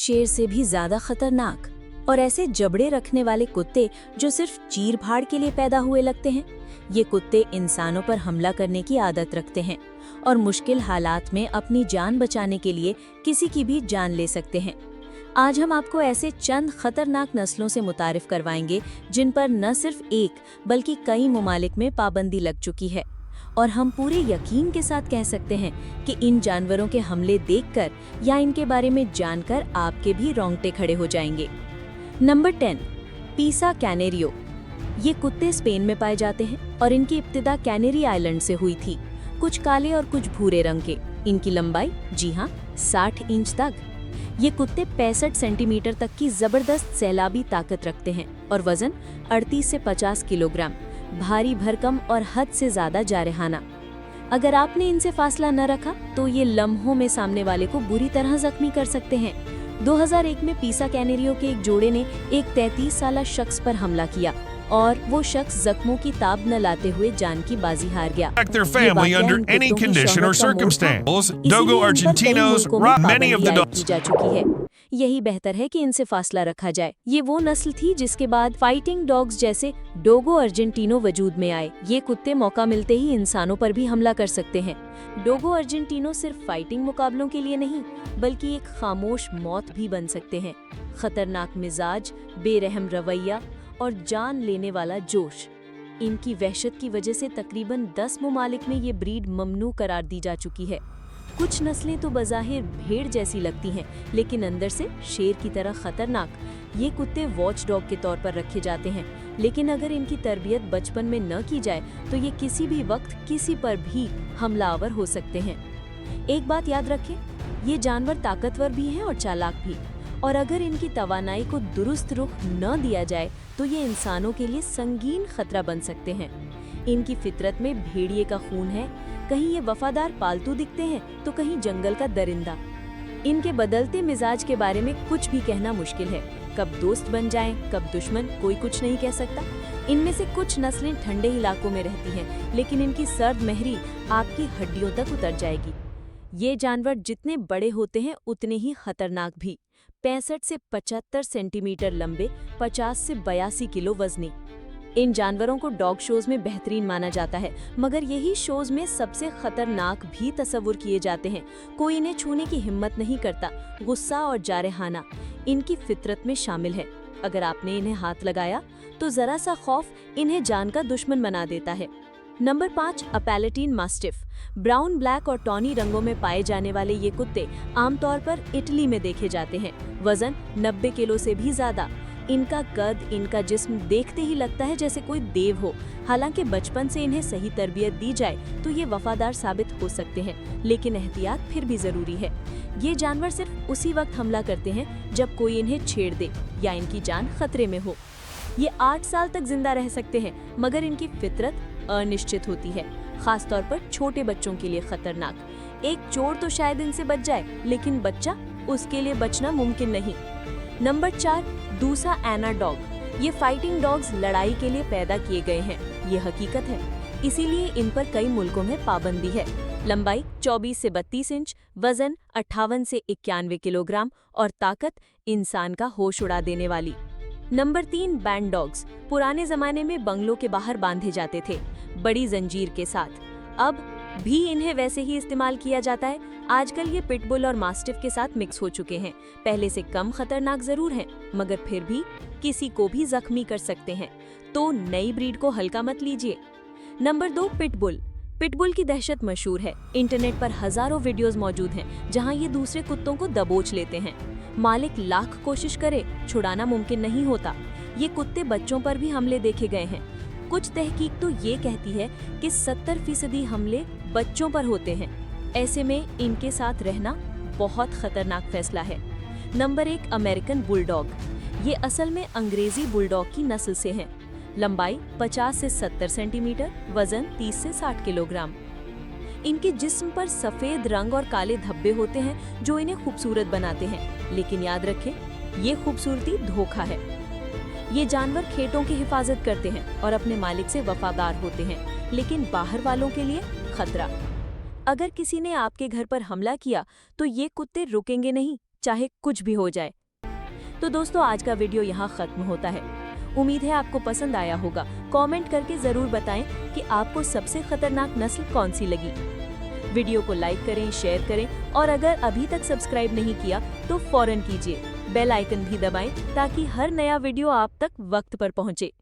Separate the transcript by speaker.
Speaker 1: शेर से भी ज्यादा खतरनाक। और ऐसे जबड़े रखने वाले कुत्ते जो सिर्फ चीर फाड़ के लिए पैदा हुए लगते हैं। ये कुत्ते इंसानों पर हमला करने की आदत रखते हैं और मुश्किल हालात में अपनी जान बचाने के लिए किसी की भी जान ले सकते हैं। आज हम आपको ऐसे चंद खतरनाक नस्लों से मुतारिफ करवाएंगे जिन पर न सिर्फ एक बल्कि कई ममालिक में पाबंदी लग चुकी है। और हम पूरे यकीन के साथ कह सकते हैं कि इन जानवरों के हमले देखकर या इनके बारे में जानकर आपके भी रोंगटे खड़े हो जाएंगे। नंबर 10, पीसा कैनेरियो। ये कुत्ते स्पेन में पाए जाते हैं और इनकी इब्तिदा कैनेरी आइलैंड से हुई थी। कुछ काले और कुछ भूरे रंग के। इनकी लंबाई जी हाँ 60 इंच तक। ये कुत्ते 65 सेंटीमीटर तक की जबरदस्त सैलाबी ताकत रखते हैं और वजन 38 से 50 किलोग्राम, भारी भरकम और हद से ज्यादा जारहाना। अगर आपने इनसे फासला न रखा तो ये लम्हों में सामने वाले को बुरी तरह जख्मी कर सकते हैं। 2001 में पीसा कैनेरियो के एक जोड़े ने एक 33 साला शख्स पर हमला किया और वो शख्स जख्मों की ताब न लाते हुए जान की बाजी हार गया।
Speaker 2: Their family under any condition or circumstance. Dogo Argentinos robbed many of the dogs.
Speaker 1: जा चुकी है। यही बेहतर है कि इनसे फासला रखा जाए। ये वो नस्ल थी जिसके बाद फाइटिंग डॉग्स जैसे डोगो अर्जेंटिनो वजूद में आए। ये कुत्ते मौका मिलते ही इंसानों पर भी हमला कर सकते हैं। डोगो अर्जेंटिनो सिर्फ फाइटिंग मुकाबलों के लिए नहीं बल्कि एक खामोश मौत भी बन सकते हैं। खतरनाक मिजाज, बेरहम रवैया और जान लेने वाला जोश। इनकी वहशत की वजह से तकरीबन 10 ममालिक में ये ब्रीड ममनू करार दी जा चुकी है। कुछ नस्लें तो बज़ाहिर भेड़ जैसी लगती हैं लेकिन अंदर से शेर की तरह खतरनाक। ये कुत्ते वॉच डॉग के तौर पर रखे जाते हैं, लेकिन अगर इनकी तरबियत बचपन में न की जाए तो ये किसी भी वक्त किसी पर भी हमलावर हो सकते हैं। एक बात याद रखें, ये जानवर ताकतवर भी हैं और चालाक भी, और अगर इनकी तवानाई को दुरुस्त रुख न दिया जाए तो ये इंसानों के लिए संगीन खतरा बन सकते हैं। इनकी फितरत में भेड़िए का खून है, कहीं ये वफादार पालतू दिखते हैं तो कहीं जंगल का दरिंदा। इनके बदलते मिजाज के बारे में कुछ भी कहना मुश्किल है। कब दोस्त बन जाएं, कब दुश्मन, कोई कुछ नहीं कह सकता। इनमें से कुछ नस्लें ठंडे इलाकों में रहती हैं, लेकिन इनकी सर्द महरी आपकी हड्डियों तक उतर जाएगी। ये जानवर जितने बड़े होते हैं उतने ही खतरनाक भी। 65 से 75 सेंटीमीटर लंबे, 50 से 82 किलो वजनी। इन जानवरों को डॉग शोज में बेहतरीन माना जाता है, मगर यही शोज में सबसे खतरनाक भी तस्वुर किए जाते हैं। कोई इन्हें छूने की हिम्मत नहीं करता। गुस्सा और जारहाना इनकी फितरत में शामिल है। अगर आपने इन्हें हाथ लगाया तो जरा सा खौफ इन्हें जान का दुश्मन बना देता है। नंबर 5, अपैलेटीन मास्टिफ। ब्राउन, ब्लैक और टॉनी रंगों में पाए जाने वाले ये कुत्ते आमतौर पर इटली में देखे जाते हैं। वजन 90 किलो से भी ज्यादा। इनका कद, इनका जिस्म देखते ही लगता है जैसे कोई देव हो। हालांकि बचपन से इन्हें सही तरबियत दी जाए तो ये वफादार साबित हो सकते हैं, लेकिन एहतियात फिर भी जरूरी है। ये जानवर सिर्फ उसी वक्त हमला करते हैं जब कोई इन्हें छेड़ दे या इनकी जान खतरे में हो। ये 8 साल तक जिंदा रह सकते हैं, मगर इनकी फितरत अनिश्चित होती है, खासतौर पर छोटे बच्चों के लिए खतरनाक। एक चोर तो शायद इनसे बच जाए, लेकिन बच्चा, उसके लिए बचना मुमकिन नहीं। नंबर 4, दूसा एना डॉग। ये फाइटिंग डॉग्स लड़ाई के लिए पैदा किए गए हैं, ये हकीकत है। इसीलिए इन पर कई मुल्कों में पाबंदी है। लंबाई 24 से 32 इंच, वजन 58 से 91 किलोग्राम और ताकत इंसान का होश उड़ा देने वाली। Number 3, band dogs. पुराने जमाने में बंगलों के बाहर बांधे जाते थे, बड़ी जंजीर के साथ। अब भी इन्हें वैसे ही इस्तेमाल किया जाता है। आजकल ये पिटबुल और मास्टिफ के साथ मिक्स हो चुके हैं। पहले से कम खतरनाक जरूर हैं, मगर फिर भी किसी को भी जख्मी कर सकते हैं, तो नई ब्रीड को हल्का मत लीजिए। Number 2, pitbull. पिटबुल की दहशत मशहूर है। इंटरनेट पर हजारों वीडियोस मौजूद हैं जहां ये दूसरे कुत्तों को दबोच लेते हैं। मालिक लाख कोशिश करे, छुड़ाना मुमकिन नहीं होता। ये कुत्ते बच्चों पर भी हमले देखे गए हैं। कुछ तहकीक तो ये कहती है कि 70% हमले बच्चों पर होते हैं। ऐसे में इनके साथ रहना बहुत खतरनाक फैसला है। Number 1, American bulldog. ये असल में अंग्रेजी बुलडॉग की नस्ल से हैं। लंबाई 50 से 70 सेंटीमीटर, वजन 30 से 60 किलोग्राम। इनके जिस्म पर सफेद रंग और काले धब्बे होते हैं जो इन्हें खूबसूरत बनाते हैं, लेकिन याद रखें, ये खूबसूरती धोखा है। ये जानवर खेतों की हिफाजत करते हैं और अपने मालिक से वफादार होते हैं, लेकिन बाहर वालों के लिए खतरा। अगर किसी ने आपके घर पर हमला किया तो ये कुत्ते रुकेंगे नहीं, चाहे कुछ भी हो जाए। तो दोस्तों, आज का वीडियो यहाँ खत्म होता है। उम्मीद है आपको पसंद आया होगा। कमेंट करके जरूर बताएं कि आपको सबसे खतरनाक नस्ल कौन सी लगी। वीडियो को लाइक करें, शेयर करें और अगर अभी तक सब्सक्राइब नहीं किया तो फौरन कीजिए। बेल आइकन भी दबाएं ताकि हर नया वीडियो आप तक वक्त पर पहुंचे।